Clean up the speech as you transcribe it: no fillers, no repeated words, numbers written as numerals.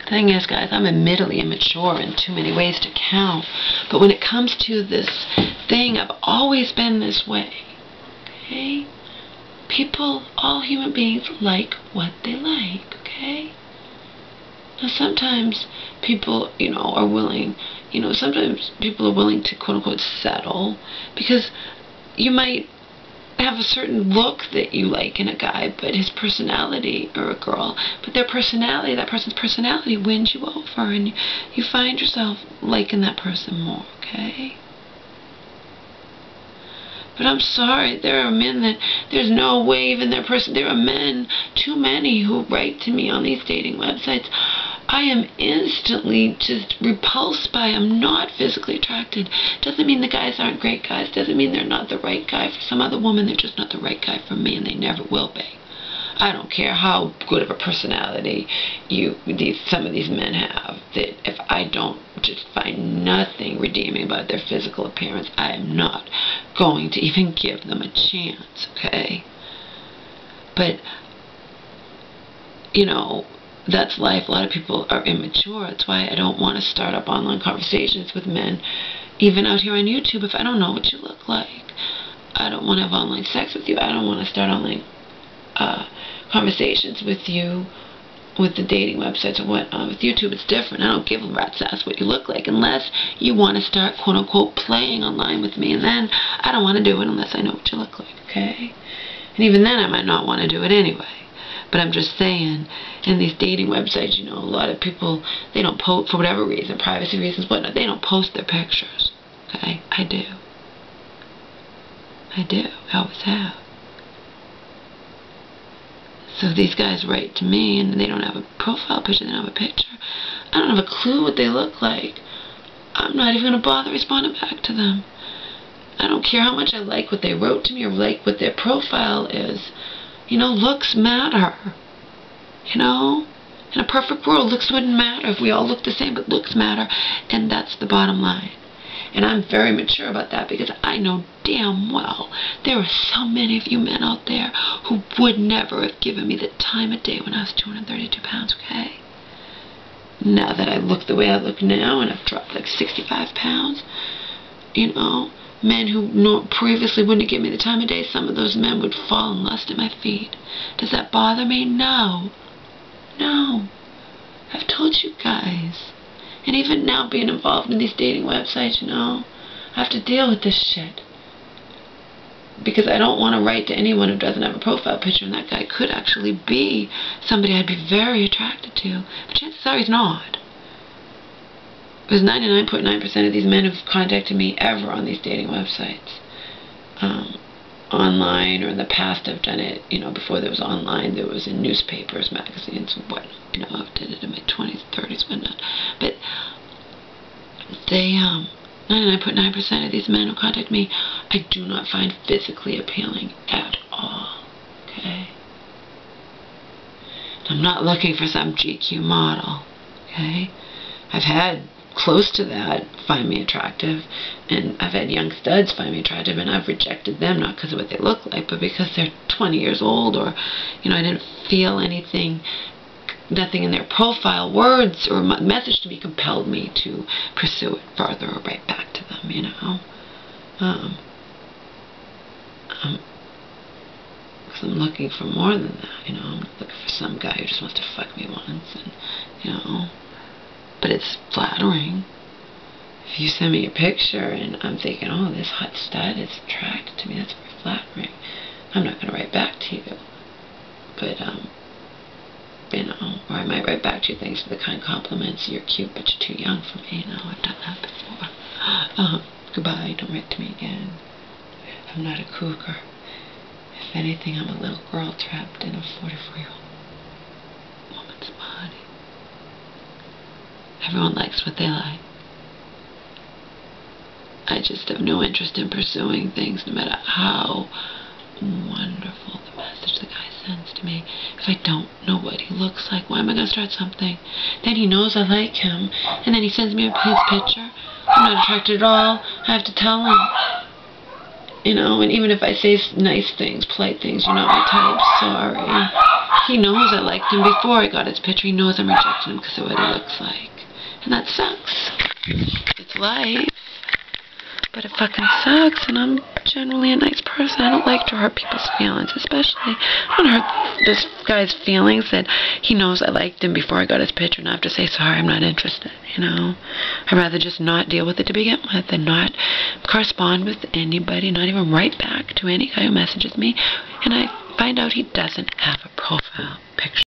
The thing is, guys, I'm admittedly immature in too many ways to count. But when it comes to this thing, I've always been this way. Okay? People, all human beings, like what they like. Okay? Now, sometimes people, are willing, sometimes people are willing to, quote-unquote, settle. Because you might have a certain look that you like in a guy, but his personality, or a girl, but their personality, that person's personality wins you over, and you find yourself liking that person more, okay? But I'm sorry, there are men that there's no wave in their person. There are men, too many, who write to me on these dating websites. I am instantly just repulsed by them. I'm not physically attracted. Doesn't mean the guys aren't great guys. Doesn't mean they're not the right guy for some other woman. They're just not the right guy for me, and they never will be. I don't care how good of a personality some of these men have. That if I don't just find nothing redeeming about their physical appearance, I am not going to even give them a chance. Okay? But that's life. A lot of people are immature. That's why I don't want to start up online conversations with men, even out here on YouTube, if I don't know what you look like. I don't want to have online sex with you. I don't want to start online conversations with you with the dating websites or whatnot. With YouTube, it's different. I don't give a rat's ass what you look like unless you want to start, quote-unquote, playing online with me, and then I don't want to do it unless I know what you look like, okay? And even then, I might not want to do it anyway. But I'm just saying, in these dating websites, a lot of people, they don't post, for whatever reason, privacy reasons, whatnot, they don't post their pictures. Okay? I do. I do. I always have. So these guys write to me, and they don't have a profile picture, they don't have a picture. I don't have a clue what they look like. I'm not even going to bother responding back to them. I don't care how much I like what they wrote to me or like what their profile is. Looks matter. In a perfect world, looks wouldn't matter if we all looked the same, but looks matter, and that's the bottom line. And I'm very mature about that because I know damn well there are so many of you men out there who would never have given me the time of day when I was 232 pounds, okay? Now that I look the way I look now and I've dropped like 65 pounds, men who previously wouldn't give me the time of day, some of those men would fall in lust at my feet. Does that bother me? No. No. I've told you guys. And even now, being involved in these dating websites, I have to deal with this shit. Because I don't want to write to anyone who doesn't have a profile picture, and that guy could actually be somebody I'd be very attracted to. But chances are he's not. Because 99.9% of these men who've contacted me ever on these dating websites, online or in the past, I've done it, before there was online, there was in newspapers, magazines, and whatnot. I did it in my 20s, 30s, whatnot. But they, 99.9% of these men who contact me, I do not find physically appealing at all. Okay? I'm not looking for some GQ model. Okay? I've had close to that find me attractive, and I've had young studs find me attractive, and I've rejected them not because of what they look like, but because they're 20 years old, or I didn't feel nothing in their profile words or message to me compelled me to pursue it further or write back to them. Because I'm looking for more than that. I'm looking for some guy who just wants to fuck me once, and but it's flattering. If you send me a picture and I'm thinking, oh, this hot stud is attracted to me, that's very flattering. I'm not going to write back to you. But, or I might write back to you, thanks for the kind compliments, you're cute, but you're too young for me. I've done that before. Goodbye, don't write to me again. I'm not a cougar. If anything, I'm a little girl trapped in a 44-year-old woman's body. Everyone likes what they like. I just have no interest in pursuing things, no matter how wonderful the message the guy sends to me. If I don't know what he looks like, why am I going to start something? Then he knows I like him, and then he sends me his picture. I'm not attracted at all. I have to tell him. And even if I say nice things, polite things, you're not my type, sorry. He knows I liked him before I got his picture. He knows I'm rejecting him because of what he looks like. And that sucks. It's life. But it fucking sucks, and I'm generally a nice person. I don't like to hurt people's feelings, especially, I don't hurt this guy's feelings that he knows I liked him before I got his picture, and I have to say, sorry, I'm not interested, you know? I'd rather just not deal with it to begin with and not correspond with anybody, not even write back to any guy who messages me, and I find out he doesn't have a profile picture.